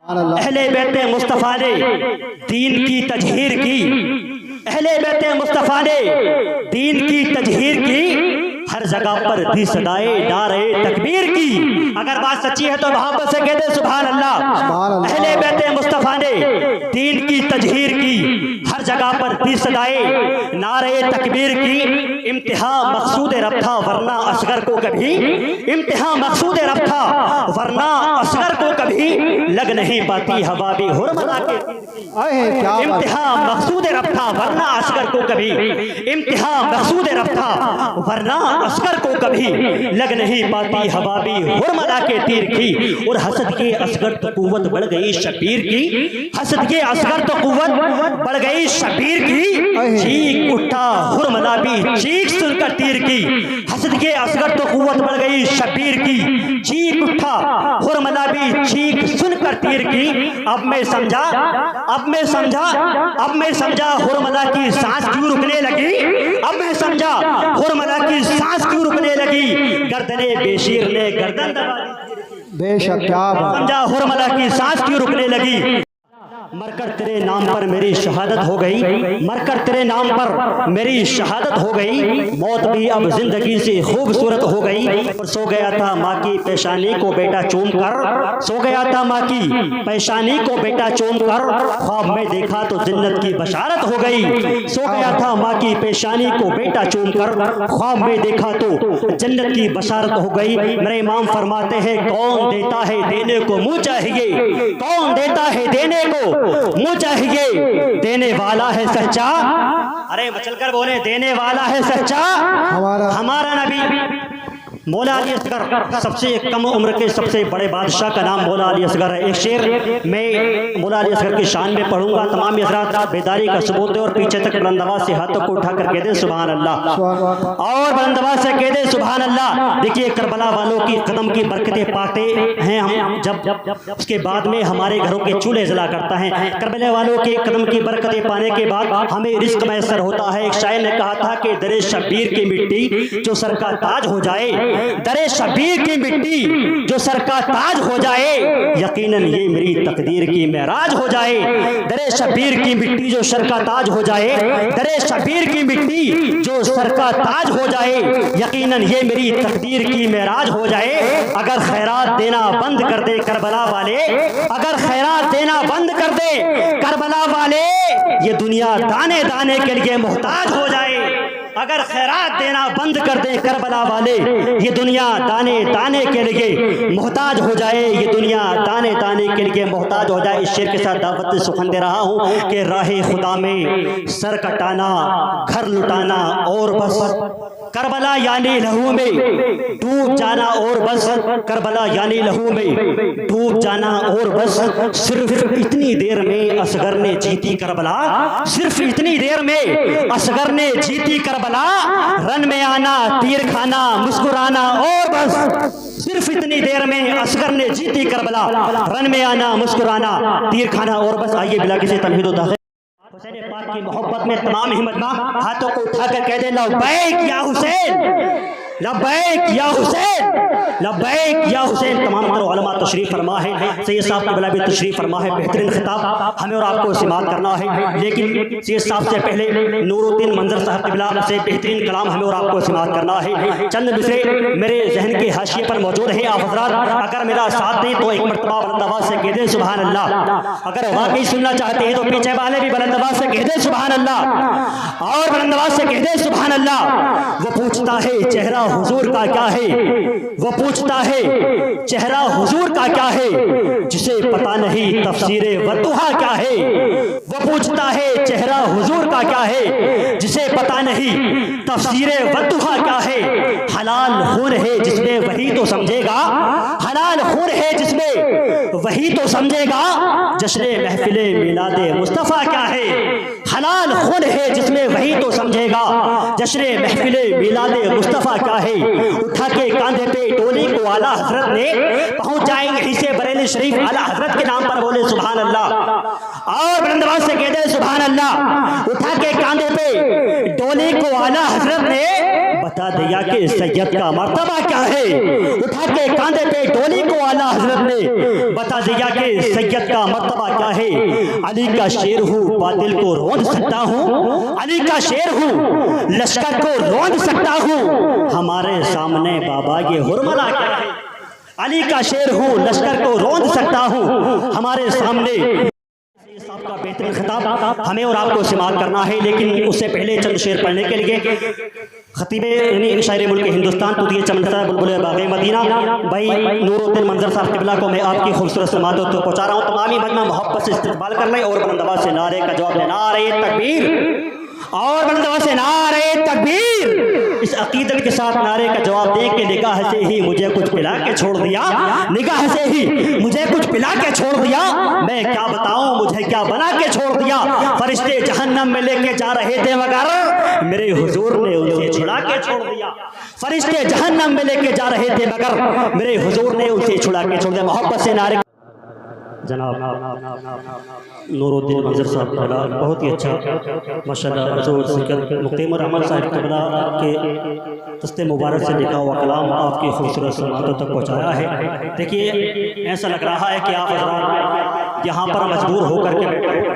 अहले बैत मुस्तफ़ा ने दीन की तजहीर की, अहले बैत मुस्तफ़ा ने दीन की तजहीर की, हर जगह पर दी सदाए नारे तकबीर की। अगर बात सच्ची है तो मोहब्बत से कहते सुभान अल्लाह। अहले बैत मुस्तफ़ा ने दीन की तजहीर की, हर जगह पर दी सदाए नारे तकबीर की। इम्तिहा मकसूद रब था वरना असगर को कभी, इम्तिहा मकसूद रब था वरना असगर को कभी लग नहीं पाती हवा भी हुरमला के। इम्तिहा मकसूद रब था वरना असगर को कभी, इम्तिहा मकसूद रब था वरना असगर को कभी लग नहीं पाती हवा भी हुरमला के तीर की। और हसद के असगर तो कुव्वत बढ़ गई शबीर की, हसद के असगर तो कुव्वत बढ़ गई शबीर की। चीख उठा हुरमला भी चीख सुनकर तीर की, हसद के असगर तो कुव्वत बढ़ गई शबीर की। चीख उठा हुरमला भी चीख सुनकर तीर की। अब मैं समझा, अब मैं समझा, अब मैं समझा हुरमला की सांस क्यों रुकने लगी, अब मैं समझा हुरमला की सांस क्यों रुकने लगी। गर्दने बेशीर ने गर्दन दबा दी, बेशक क्या बात। समझा हुरमला की सांस क्यों रुकने लगी। मरकर तेरे नाम पर मेरी शहादत हो गई, मरकर तेरे नाम पर मेरी शहादत हो गई। मौत भी अब जिंदगी से खूबसूरत हो गई। और सो गया था माँ की पेशानी को बेटा चूम कर, सो गया था माँ की पेशानी को बेटा चूम कर, ख्वाब में देखा तो जन्नत की बशारत हो गई। सो गया था माँ की पेशानी को बेटा चूम कर, ख्वाब में देखा तो जन्नत की बशारत हो गई। मेरे इमाम फरमाते हैं कौन देता है देने को मुँह चाहिए, कौन देता है देने को मुँह चाहिए, देने वाला है सच्चा। अरे मचलकर बोले देने वाला है सच्चा हमारा नबी। मौला अली असगर सबसे कम उम्र के सबसे बड़े बादशाह का नाम मौला अली असगर है। एक शेर मैं मौला अली असगर की शान में पढ़ूंगा। तमाम हज़रात बेदारी का सबूत है और पीछे तक बुलंदआवाज़ से हाथों को उठाकर कह दे सुभान अल्लाह, और बुलंदआवाज़ से कह दे सुभान अल्लाह। देखिए करबला वालों की कदम की बरकतें पाते हैं हम जब उसके बाद में हमारे घरों के चूल्हे जला करता है। करबला वालों के कदम की बरकतें पाने के बाद हमें रिस्क मैसर होता है। एक शायर ने कहा था कि दरे शबीर की मिट्टी जो सर का ताज हो जाए, दरे शबीर की मिट्टी जो सर का ताज हो जाए, यकीनन ये मेरी तकदीर की मेराज हो जाए। दरे शबीर की मिट्टी जो सर का ताज हो जाए, दरे शबीर की मिट्टी जो सर का ताज हो जाए, यकीनन ये मेरी तकदीर की मेराज हो जाए। अगर खैरात देना बंद कर दे करबला वाले, अगर खैरात देना बंद कर दे करबला वाले, ये दुनिया दाने दाने के लिए मोहताज हो जाए। अगर खैरात देना बंद कर दे करबला वाले, ये दुनिया दाने दाने के लिए मोहताज हो जाए, ये दुनिया दाने दाने के लिए मोहताज हो जाए। इस शेर के साथ दावत सुखन दे रहा हूँ कि राहे खुदा में सर कटाना, घर लुटाना और बस, करबला यानी लहू में डूब जाना और बस, करबला यानी लहू में डूब जाना और बस। सिर्फ इतनी देर में असगर ने जीती करबला, सिर्फ इतनी देर में असगर ने जीती करबला। रन में आना तीर खाना मुस्कुराना और बस, सिर्फ इतनी देर में असगर ने जीती करबला। रन में आना मुस्कुराना तीर खाना और बस। आइए बिला किसी तनहीद हुसैन पाक की मोहब्बत में तमाम हिम्मतमा हाथों को उठाकर कह दे लब्बैक या हुसैन, लब्बैक या हुसैन, लब्बैक या हुसैन। तमाम उलमा तशरीफ फरमा है, सैयद साहब की बिला भी तशरीफ फरमा है। बेहतरीन खिताब हमें और आपको समाअत करना है, लेकिन सैयद साहब से पहले नूरुद्दीन मंजर साहब की बिला से बेहतरीन कलाम हमें और आपको समाअत करना है। चंद मिसरे मेरे जहन के हाशिए पर मौजूद है। आप हज़रात अगर मेरा साथ दें तो एक मरतबा बुलंदआवाज़ से कह दें सुभान अल्लाह। अगर वाकई सुनना चाहते हैं तो पीछे वाले भी बुलंदआवाज़ से कह दें सुभान अल्लाह, और बुलंदआवाज़ से कह दें सुभान अल्लाह। वो पूछता है चेहरा हुजूर का क्या है, वो पूछता है चेहरा हुजूर का क्या है, जिसे पता नहीं तफसीरे वतुहा क्या है। वो पूछता है चेहरा हुजूर का क्या है, जिसे पता नहीं तफसीरे वतुहा क्या है। हलाल खून है जिसमें वही तो समझेगा, हलाल खून है जिसमें वही तो समझेगा, जश्न महफिले मिलादे मुस्तफ़ा क्या है। हलाल खून है जिसमें वही तो समझेगा, जश्न महफिले मिलादे मुस्तफ़ा क्या है। उठा के कांधे पे टोली को आला हजरत ने पहुंच जाएंगे यहीं से बरेली शरीफ। आला हजरत के नाम पर बोले सुभान अल्लाह, और बुलंदआवाज़ से कह दे सुभान अल्लाह। उठा के कांधे पे टोली को आला हजरत ने बता दिया कि सैयद का मर्तबा क्या है। उठा के कांधे पे डोली को आला हजरत ने बता दिया कि सैयद का मर्तबा क्या है। अली का शेर हूँ, बातिल को रोंद सकता हूँ। अली का शेर हूँ, लश्कर को रोंद सकता हूँ। हमारे सामने बाबा ये हुरमला क्या है। अली का शेर हूँ, लश्कर को रोंद सकता हूँ। हमारे सामने साहब का बेहतरीन खिताब हमें और आपको इस्तेमाल करना है, लेकिन उससे पहले चंद शेर पढ़ने के लिए खतीबे यानी शायर मुल्क हिंदुस्तान तुदिए चमन बुलबुल बाग़े मदीना भाई नूरुद्दीन मंजर साहब किबला को मैं आपकी खूबसूरत समात तो पहुँचा रहा हूँ। तमामी मजमा मोहब्बत से इस्तेमाल कर लें और बुलंद आवाज़ से नारे का जवाब दें। नारे तकबीर और बुलंद आवाज़ से नारे तकबीर। इस अकीदत के साथ नारे का जवाब दे के निगाह से ही मुझे कुछ पिला के छोड़ दिया। निगाह से ही मुझे कुछ पिला के छोड़ दिया। मैं क्या बताऊं मुझे क्या बना के छोड़ दिया। फरिश्ते जहन्नम में लेके जा रहे थे मगर मेरे हुजूर ने उसे छुड़ा के छोड़ दिया। फरिश्ते जहन्नम में लेके जा रहे थे मगर मेरे हुजूर ने उसे छुड़ा के छोड़ दिया। मोहब्बत से नारे जनाब नूरुद्दीन मंजर साहब तबला बहुत ही अच्छा माशाल्लाह मुक़ीमुर रहमान साहब तबला के दस्ते मुबारक से लिखा हुआ कलाम आपकी खूबसूरत समातों तक पहुँचाया है। देखिए ऐसा लग रहा है कि आप हज़रात यहाँ पर मजबूर होकर के बैठे।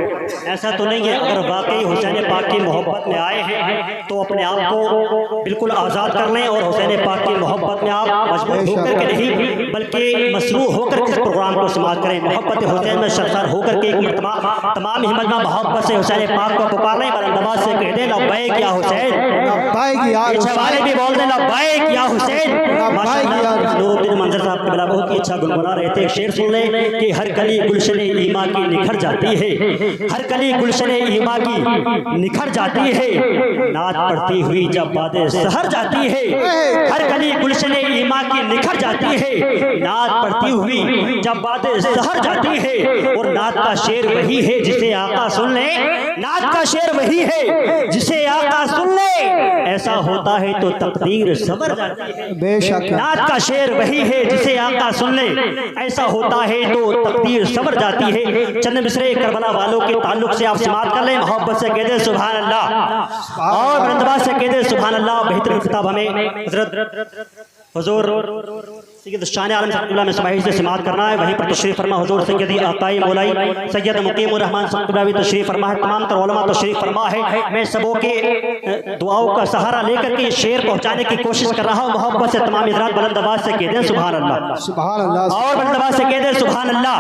ऐसा तो नहीं है, अगर वाकई हुसैन पाक की मोहब्बत में आए हैं तो अपने आप को बिल्कुल आज़ाद कर लें और हुसैन पाक की मोहब्बत में आप मजबूर होकर के नहीं बल्कि मसरूफ़ होकर के इस प्रोग्राम को समाप्त करें। मोहब्बत हुसैन में सरसर होकर के एक मरतबा तमाम ही मजमा मोहब्बत से हुसैन पाक को पुकार लें। बुलंद से कह दें लब्बैक या हुसैन, पीछे वाले भी बोल दें लब्बैक या हुसैन। माशाअल्लाह नूरुद्दीन मंजर साहब के बहुत ही अच्छा गुनगुना रहे थे। शेर सुन लें कि हर कली गुलशन ईमा की निखर जाती है। हर कली गुलशन ईमा की निखर जाती है। नात पढ़ती हुई जब बातें सहर जाती है। हर कली गुलशन ईमा की निखर जाती है। नात पढ़ती हुई जब बातें सहर जाती है। और नात का शेर वही है जिसे आका सुन ले। नात का शेर वही है जिसे आका सुन ले। ऐसा होता है तो तकदीर सबर जाती है। बेशक नात का शेर वही है जिसे आका सुन ले। ऐसा होता है तो तकदीर सबर जाती है। चंद मिसरे करबला वालों के ताल्लुक से आप समाप्त कर लें। मोहब्बत से कह दे सुभान अल्लाह और बुलंद से कह दे सुभान अल्लाह। बेहतरीन किताब हमें हज़रत हुजूर सैयद शान आलम साहब में समाहित से समाप्त करना है। वहीं पर तशरीफ़ फरमा हुजूर सैयदी आकाई मौलाई सैयद मुक़ीमुर रहमान साहब भी तशरीफ़ फरमा है। तमाम तर उलमा तशरीफ़ फरमा है। मैं सबों के दुआओं का सहारा लेकर के शेर पहुँचाने की कोशिश कर रहा हूँ। मोहब्बत से तमाम हज़रात बुलंद आवाज़ से कह दें सुभान अल्लाह सुभान अल्लाह और बुलंद आवाज़ से कह दें सुभान अल्लाह।